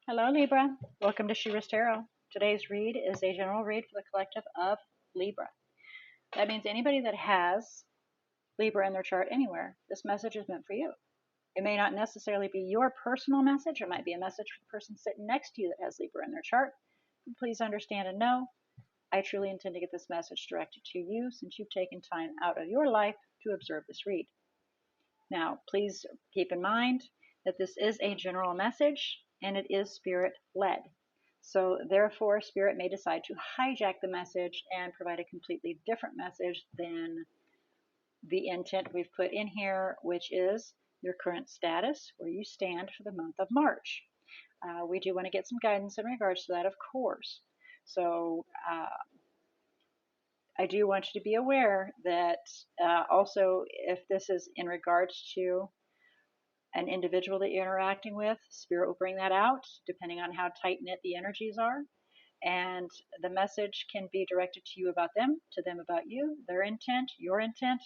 Hello, Libra. Welcome to She-ruhz Tarot. Today's read is a general read for the collective of Libra. That means anybody that has Libra in their chart anywhere, this message is meant for you. It may not necessarily be your personal message. It might be a message for the person sitting next to you that has Libra in their chart. Please understand and know, I truly intend to get this message directed to you since you've taken time out of your life to observe this read. Now, please keep in mind that this is a general message and it is spirit led. So, therefore, spirit may decide to hijack the message and provide a completely different message than the intent we've put in here, which is your current status, where you stand for the month of March. We do want to get some guidance in regards to that, of course. So, I do want you to be aware that also, if this is in regards to an individual that you're interacting with, spirit will bring that out depending on how tight knit the energies are. And the message can be directed to you about them, to them about you, their intent, your intent.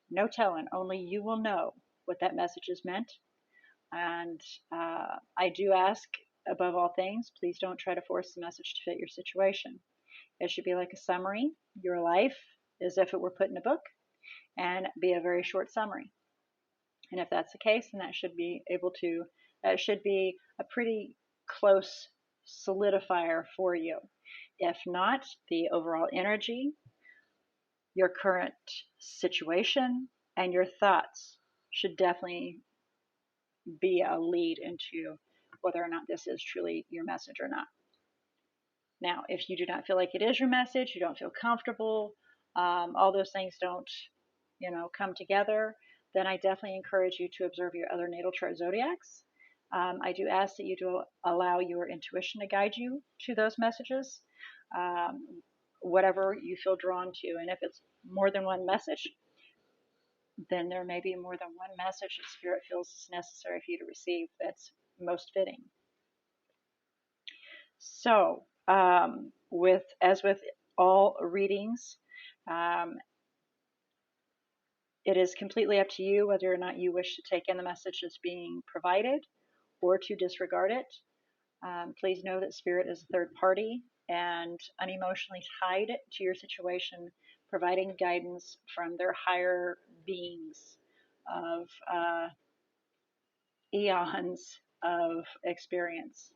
No telling, only you will know what that message is meant. And I do ask, above all things, please don't try to force the message to fit your situation. It should be like a summary, your life, as if it were put in a book, and be a very short summary. And if that's the case, then that should be a pretty close solidifier for you. If not, the overall energy, your current situation, and your thoughts should definitely be a lead into whether or not this is truly your message or not. Now, if you do not feel like it is your message, you don't feel comfortable, all those things don't, come together, then I definitely encourage you to observe your other natal chart zodiacs. I do ask that you do allow your intuition to guide you to those messages, whatever you feel drawn to. And if it's more than one message, then there may be more than one message that Spirit feels is necessary for you to receive that's most fitting. So, as with all readings, it is completely up to you whether or not you wish to take in the message that's being provided or to disregard it. Please know that Spirit is a third party and unemotionally tied to your situation, providing guidance from their higher beings of eons of experience.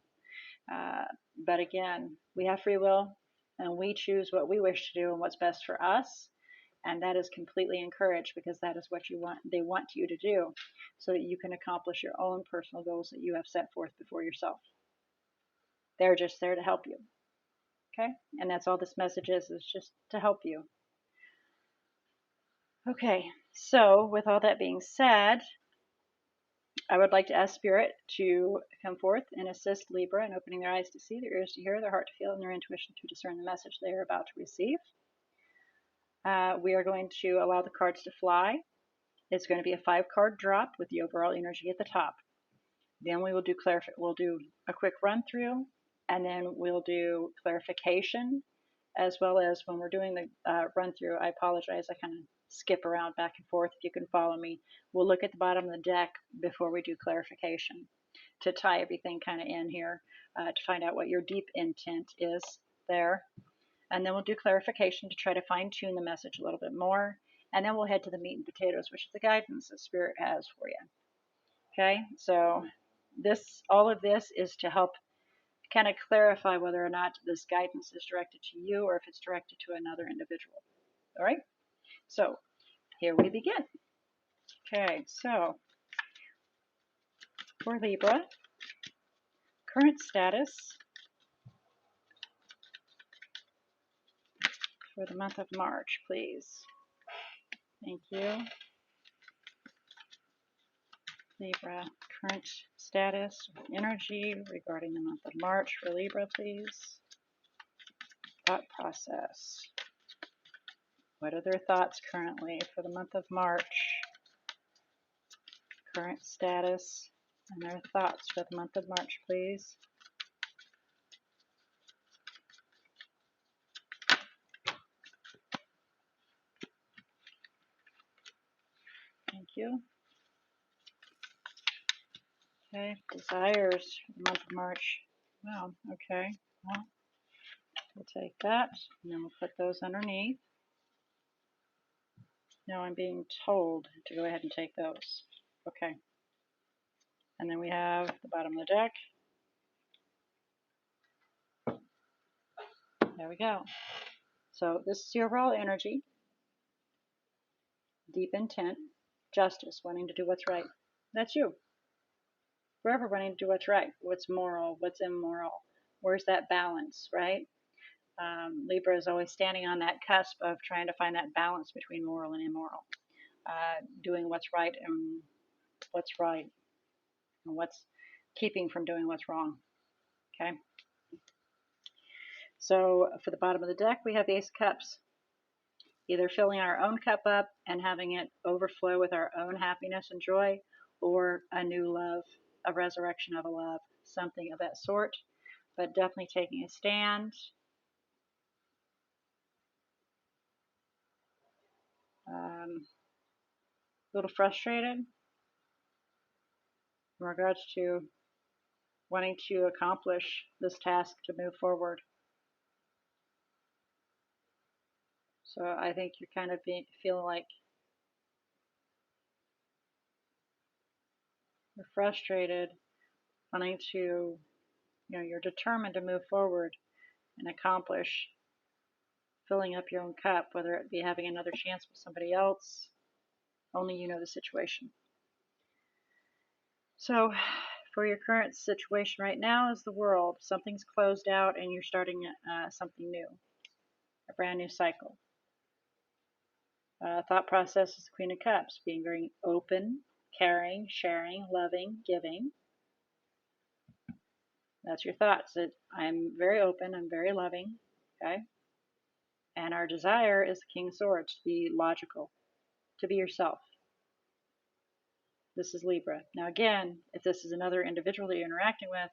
But again, we have free will and we choose what we wish to do and what's best for us. And that is completely encouraged because that is what they want you to do so that you can accomplish your own personal goals that you have set forth before yourself. They're just there to help you. Okay? And that's all this message is just to help you. Okay, so with all that being said, I would like to ask Spirit to come forth and assist Libra in opening their eyes to see, their ears to hear, their heart to feel, and their intuition to discern the message they are about to receive. We are going to allow the cards to fly. It's going to be a 5-card drop with the overall energy at the top. Then we'll do a quick run through, and then we'll do clarification, as well as when we're doing the run through. I apologize, I kind of skip around back and forth. If you can follow me, we'll look at the bottom of the deck before we do clarification to tie everything kind of in here to find out what your deep intent is there. And then we'll do clarification to try to fine tune the message a little bit more. And then we'll head to the meat and potatoes, which is the guidance that Spirit has for you. Okay, so all of this is to help kind of clarify whether or not this guidance is directed to you or if it's directed to another individual. All right, so here we begin. Okay, so for Libra, current status for the month of March, please. Thank you. Libra, current status, energy regarding the month of March for Libra, please. Thought process. What are their thoughts currently for the month of March? Current status and their thoughts for the month of March, please. Thank you. Okay, desires for the month of March. Wow, okay. Well, we'll take that, and then we'll put those underneath. Now I'm being told to go ahead and take those. Okay. And then we have the bottom of the deck. There we go. So this is your overall energy. Deep intent. Justice, wanting to do what's right. That's you. Forever wanting to do what's right. What's moral, what's immoral. Where's that balance, right? Libra is always standing on that cusp of trying to find that balance between moral and immoral. Doing what's right and what's keeping from doing what's wrong. Okay. So for the bottom of the deck, we have the Ace of Cups. Either filling our own cup up and having it overflow with our own happiness and joy, or a new love, a resurrection of a love, something of that sort. But definitely taking a stand. A little frustrated in regards to wanting to accomplish this task to move forward. So I think you're kind of feeling like you're frustrated, wanting to, you're determined to move forward and accomplish filling up your own cup, whether it be having another chance with somebody else. Only you know the situation. So for your current situation right now is the world. Something's closed out and you're starting something new, a brand new cycle. Thought process is the Queen of Cups, being very open, caring, sharing, loving, giving. That's your thoughts. I'm very open, I'm very loving, okay? And our desire is the King of Swords, to be logical, to be yourself. This is Libra. Now again, if this is another individual that you're interacting with,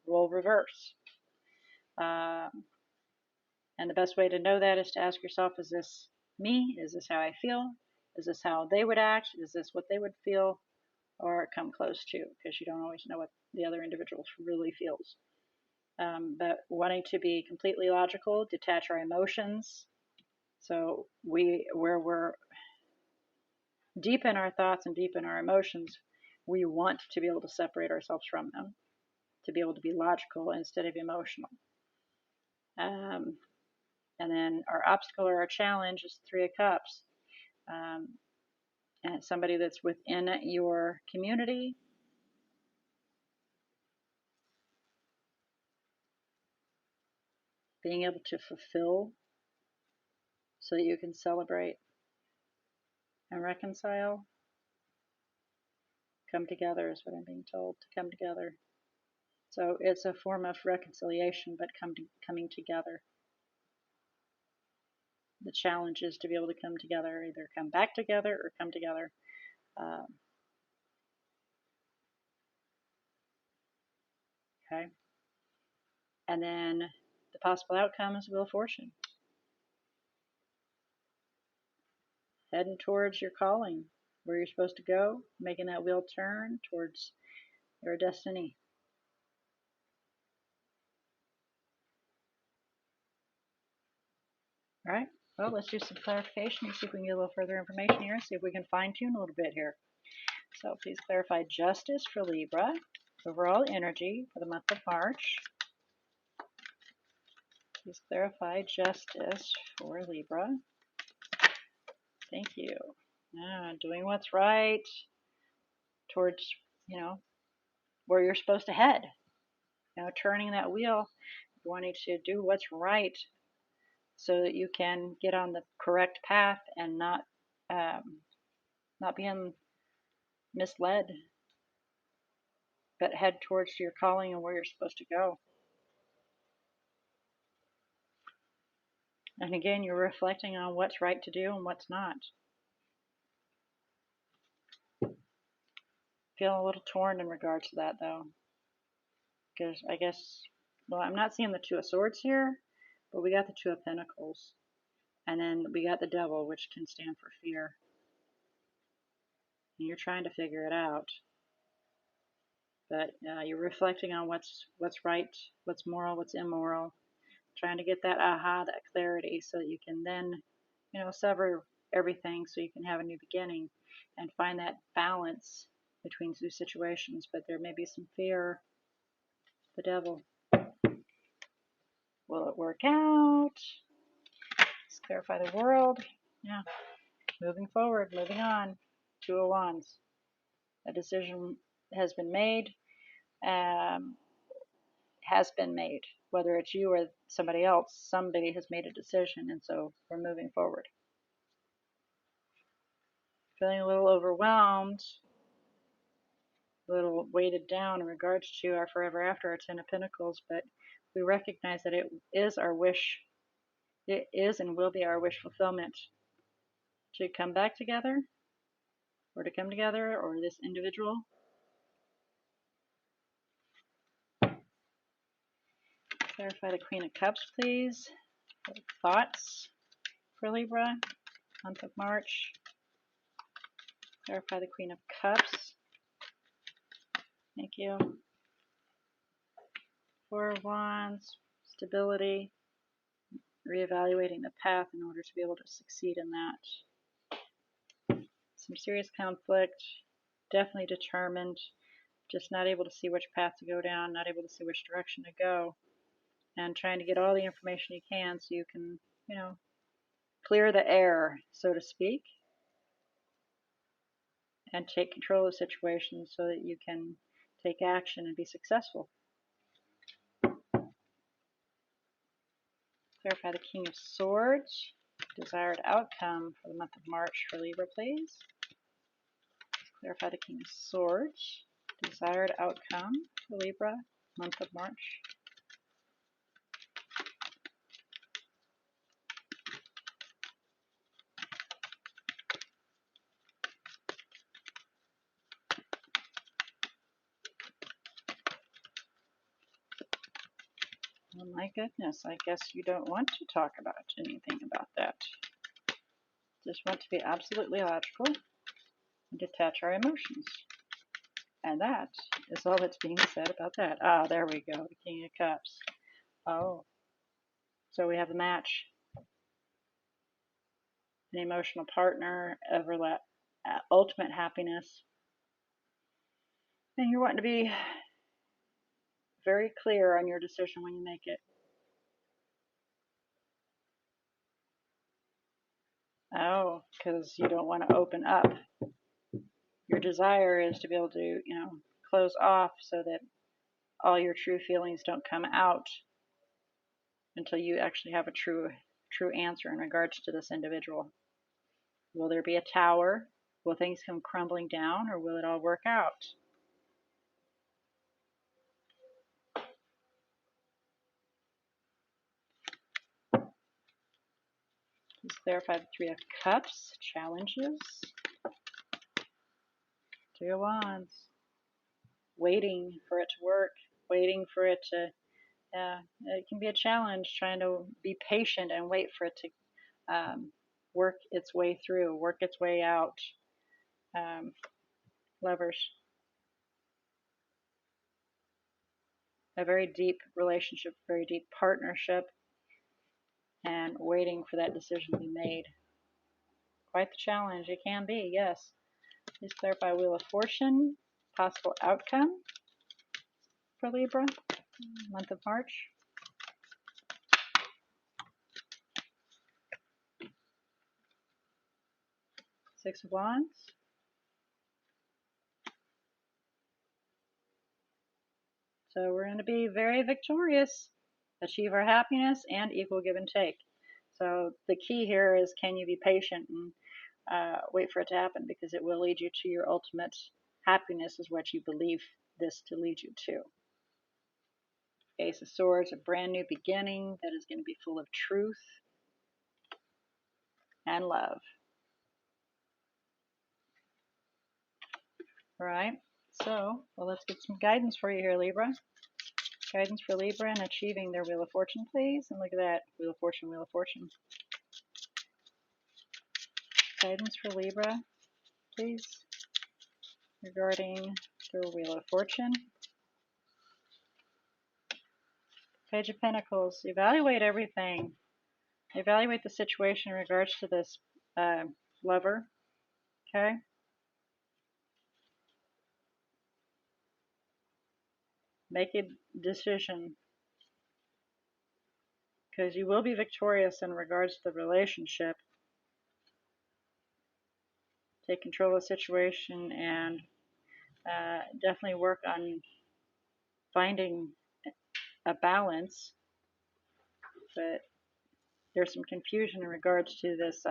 role reverse. And the best way to know that is to ask yourself, is this me? Is this how I feel? Is this how they would act? Is this what they would feel? Or come close to, because you don't always know what the other individual really feels. But wanting to be completely logical, detach our emotions. So where we're deep in our thoughts and deep in our emotions, we want to be able to separate ourselves from them, to be able to be logical instead of emotional. And then our obstacle or our challenge is Three of Cups. And it's somebody that's within your community. Being able to fulfill so that you can celebrate and reconcile. Come together is what I'm being told, to come together. So it's a form of reconciliation, but coming together. The challenge is to be able to come together, either come back together or come together. Okay. And then the possible outcome is Wheel of Fortune. Heading towards your calling, where you're supposed to go, making that wheel turn towards your destiny. All right. Well, let's do some clarification and see if we can get a little further information here and see if we can fine tune a little bit here. So please clarify justice for Libra, overall energy for the month of March. Please clarify justice for Libra. Thank you. Doing what's right towards, where you're supposed to head. Turning that wheel, wanting to do what's right so that you can get on the correct path and not being misled, but head towards your calling and where you're supposed to go. And again, you're reflecting on what's right to do and what's not. Feeling a little torn in regards to that, though. Because I guess, well, I'm not seeing the Two of Swords here, but we got the Two of Pentacles. And then we got the Devil, which can stand for fear. And you're trying to figure it out. But you're reflecting on what's right, what's moral, what's immoral, trying to get that aha, that clarity, so that you can then, sever everything so you can have a new beginning and find that balance between two situations. But there may be some fear. The devil. Will it work out? Let's clarify the world. Yeah. Moving forward, moving on. Two of Wands. A decision has been made. Has been made. Whether it's you or somebody else, somebody has made a decision, and so we're moving forward. Feeling a little overwhelmed, a little weighted down in regards to our forever after, our Ten of Pentacles, but we recognize that it is our wish. It is and will be our wish fulfillment to come back together, or to come together, or this individual. Clarify the Queen of Cups, please. Thoughts for Libra, month of March. Clarify the Queen of Cups. Thank you. Four of Wands, stability, reevaluating the path in order to be able to succeed in that. Some serious conflict, definitely determined, just not able to see which path to go down, not able to see which direction to go, and trying to get all the information you can so you can, clear the air, so to speak, and take control of the situation so that you can take action and be successful. Clarify the King of Swords. Desired outcome for the month of March for Libra, please. Clarify the King of Swords. Desired outcome for Libra, month of March. Oh my goodness, I guess you don't want to talk about anything about that. Just want to be absolutely logical and detach our emotions. And that is all that's being said about that. Ah, there we go, the King of Cups. Oh, so we have a match. An emotional partner, ultimate happiness. And you're wanting to be very clear on your decision when you make it. Oh, because you don't want to open up. Your desire is to be able to, close off so that all your true feelings don't come out until you actually have a true answer in regards to this individual. Will there be a tower? Will things come crumbling down, or will it all work out? Let's clarify the Three of Cups, challenges. Three of Wands. Waiting for it to work, waiting for it to, it can be a challenge trying to be patient and wait for it to work its way through, work its way out. Lovers. A very deep relationship, very deep partnership, and waiting for that decision to be made. Quite the challenge. It can be, yes. Please clarify Wheel of Fortune, possible outcome for Libra, month of March. Six of Wands. So we're going to be very victorious, achieve our happiness, and equal give and take. So the key here is, can you be patient and wait for it to happen, because it will lead you to your ultimate happiness, is what you believe this to lead you to. Ace of Swords, a brand new beginning that is going to be full of truth and love. All right, so, let's get some guidance for you here, Libra. Guidance for Libra in achieving their Wheel of Fortune, please. And look at that, Wheel of Fortune, Wheel of Fortune. Guidance for Libra, please, regarding their Wheel of Fortune. Page of Pentacles. Evaluate everything. Evaluate the situation in regards to this lover. Okay? Make a decision, because you will be victorious in regards to the relationship. Take control of the situation and definitely work on finding a balance. But there's some confusion in regards to this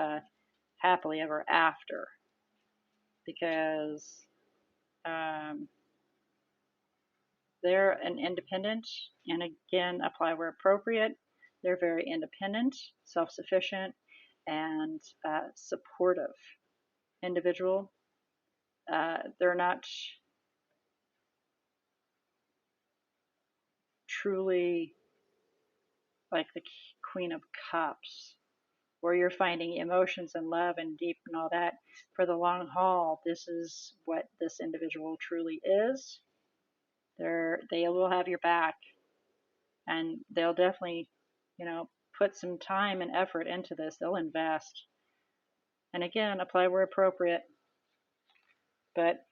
happily ever after, because they're an independent, and again, apply where appropriate. They're very independent, self-sufficient, and supportive individual. They're not truly like the Queen of Cups, where you're finding emotions and love and deep and all that for the long haul. This is what this individual truly is. They will have your back, and they'll definitely, put some time and effort into this. They'll invest. And again, apply where appropriate. But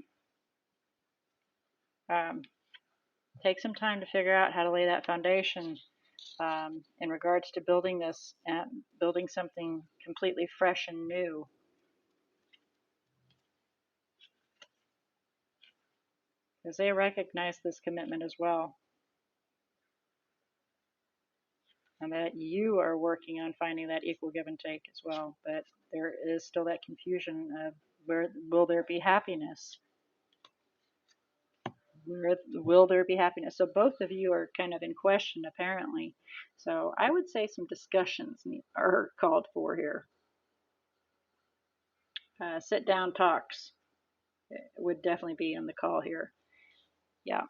take some time to figure out how to lay that foundation in regards to building this and building something completely fresh and new. Because they recognize this commitment as well. And that you are working on finding that equal give and take as well. But there is still that confusion of where will there be happiness? Where will there be happiness? So both of you are kind of in question, apparently. So I would say some discussions are called for here. Sit down talks would definitely be on the call here. Yeah.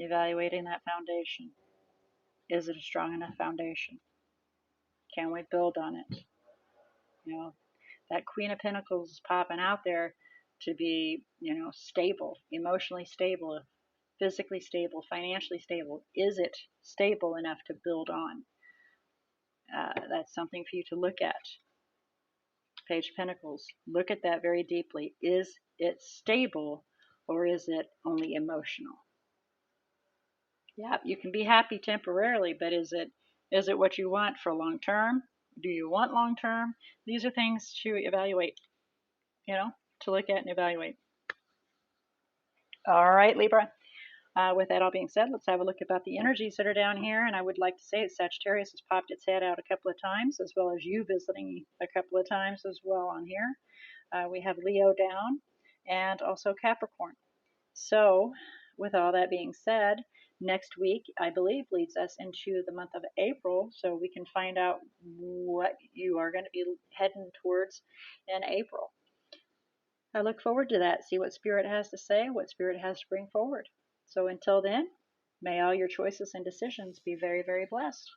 Evaluating that foundation. Is it a strong enough foundation? Can we build on it? That Queen of Pentacles is popping out there to be, stable, emotionally stable, physically stable, financially stable. Is it stable enough to build on? That's something for you to look at. Page of Pentacles. Look at that very deeply. Is it stable, or is it only emotional? Yeah, you can be happy temporarily, but is it what you want for long term? Do you want long term? These are things to evaluate, to look at and evaluate. All right, Libra. With that all being said, let's have a look about the energies that are down here. And I would like to say that Sagittarius has popped its head out a couple of times, as well as you visiting a couple of times as well on here. We have Leo down and also Capricorn. So with all that being said, next week, I believe, leads us into the month of April, so we can find out what you are going to be heading towards in April. I look forward to that, see what Spirit has to say, what Spirit has to bring forward. So until then, may all your choices and decisions be very, very blessed.